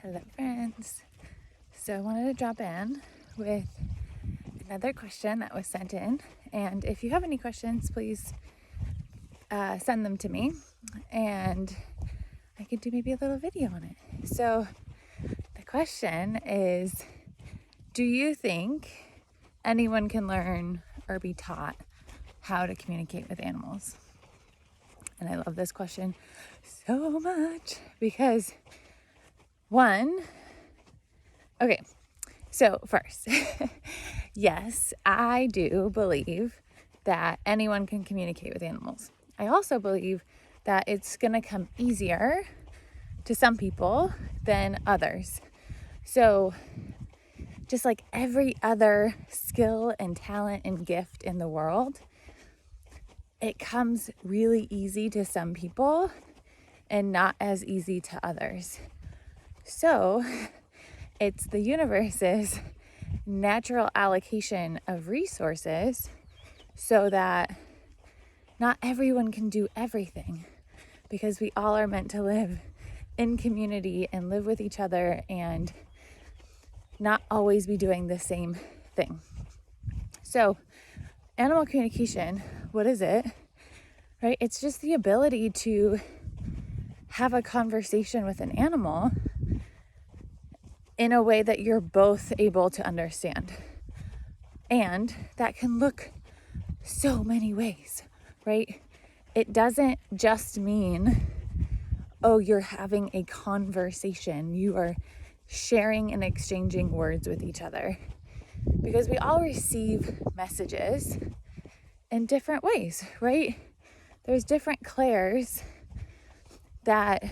Hello, friends. So I wanted to drop in with another question that was sent in. And if you have any questions, please send them to me and I can do maybe a little video on it. So the question is, do you think anyone can learn or be taught how to communicate with animals? And I love this question so much because so first, yes, I do believe that anyone can communicate with animals. I also believe that it's going to come easier to some people than others. So just like every other skill and talent and gift in the world, it comes really easy to some people and not as easy to others. So it's the universe's natural allocation of resources so that not everyone can do everything, because we all are meant to live in community and live with each other and not always be doing the same thing. So animal communication, what is it? Right? It's just the ability to have a conversation with an animal in a way that you're both able to understand. And that can look so many ways, right? It doesn't just mean, oh, you're having a conversation. You are sharing and exchanging words with each other. Because we all receive messages in different ways, right? There's different clairs that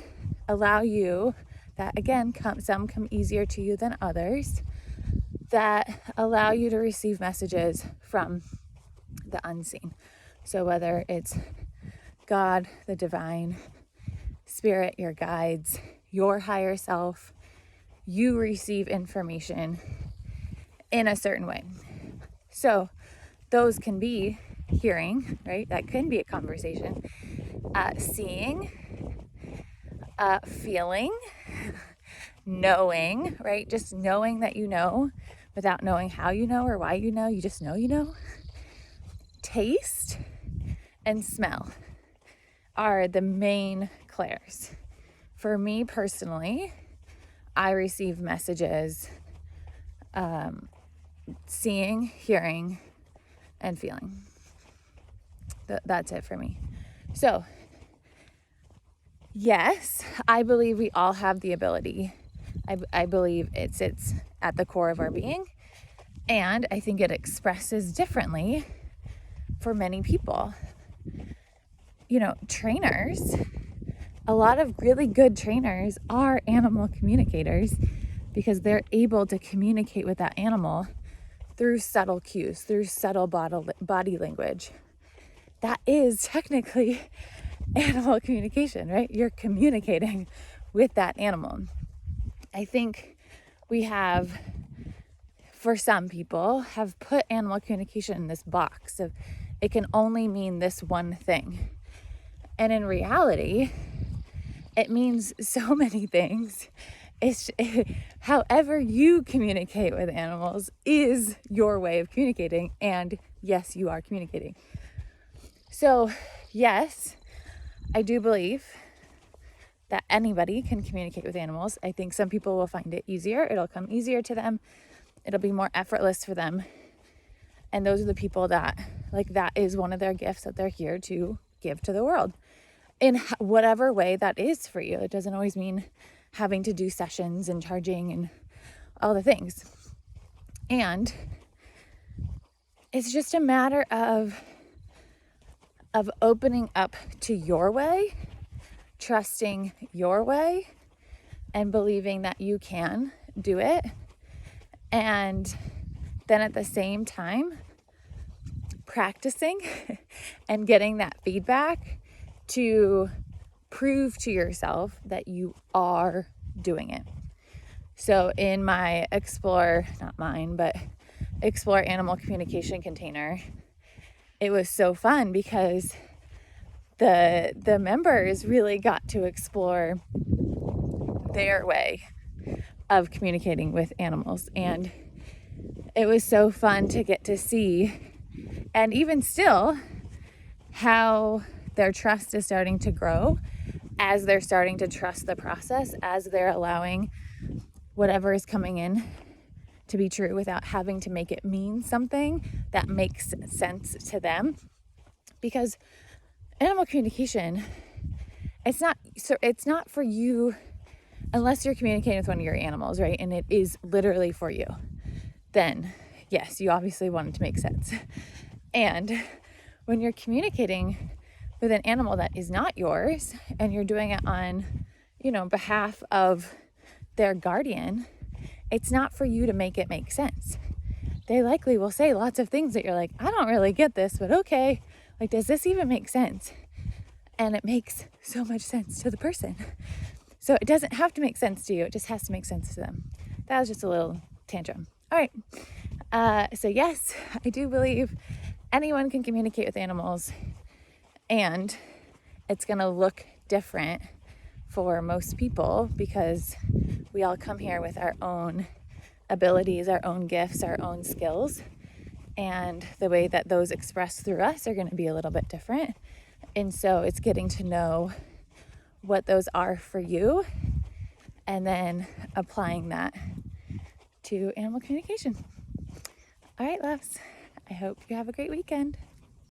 allow you, that again, some come easier to you than others, that allow you to receive messages from the unseen. So whether it's God, the divine, spirit, your guides, your higher self, you receive information in a certain way. So those can be hearing, right? That can be a conversation. Seeing, feeling, knowing, right? Just knowing that you know without knowing how you know or why you know. You just know you know. Taste and smell are the main clairs. For me personally, I receive messages seeing, hearing, and feeling. That's it for me. So, yes, I believe we all have the ability. I believe it sits at the core of our being. And I think it expresses differently for many people. You know, trainers, a lot of really good trainers are animal communicators because they're able to communicate with that animal through subtle cues, through subtle body language. That is technically animal communication, right? You're communicating with that animal. I think we have, for some people, have put animal communication in this box of it can only mean this one thing. And in reality, it means so many things. However you communicate with animals is your way of communicating. And yes, you are communicating. So yes, I do believe that anybody can communicate with animals. I think some people will find it easier. It'll come easier to them. It'll be more effortless for them. And those are the people that, like, that is one of their gifts that they're here to give to the world in whatever way that is for you. It doesn't always mean having to do sessions and charging and all the things. And it's just a matter of opening up to your way, trusting your way, and believing that you can do it. And then at the same time, practicing and getting that feedback to prove to yourself that you are doing it. So in my Explore Animal Communication container, it was so fun because the members really got to explore their way of communicating with animals. And it was so fun to get to see, and even still, how their trust is starting to grow as they're starting to trust the process, as they're allowing whatever is coming in to be true without having to make it mean something that makes sense to them. Because animal communication, it's not for you unless you're communicating with one of your animals, right? And it is literally for you. Then, yes, you obviously want it to make sense. And when you're communicating with an animal that is not yours and you're doing it on, behalf of their guardian, it's not for you to make it make sense. They likely will say lots of things that you're like, I don't really get this, but okay. Like, does this even make sense? And it makes so much sense to the person. So it doesn't have to make sense to you. It just has to make sense to them. That was just a little tantrum. All right. So yes, I do believe anyone can communicate with animals, and it's going to look different for most people because we all come here with our own abilities, our own gifts, our own skills, and the way that those express through us are going to be a little bit different. And so it's getting to know what those are for you and then applying that to animal communication. All right, loves, I hope you have a great weekend.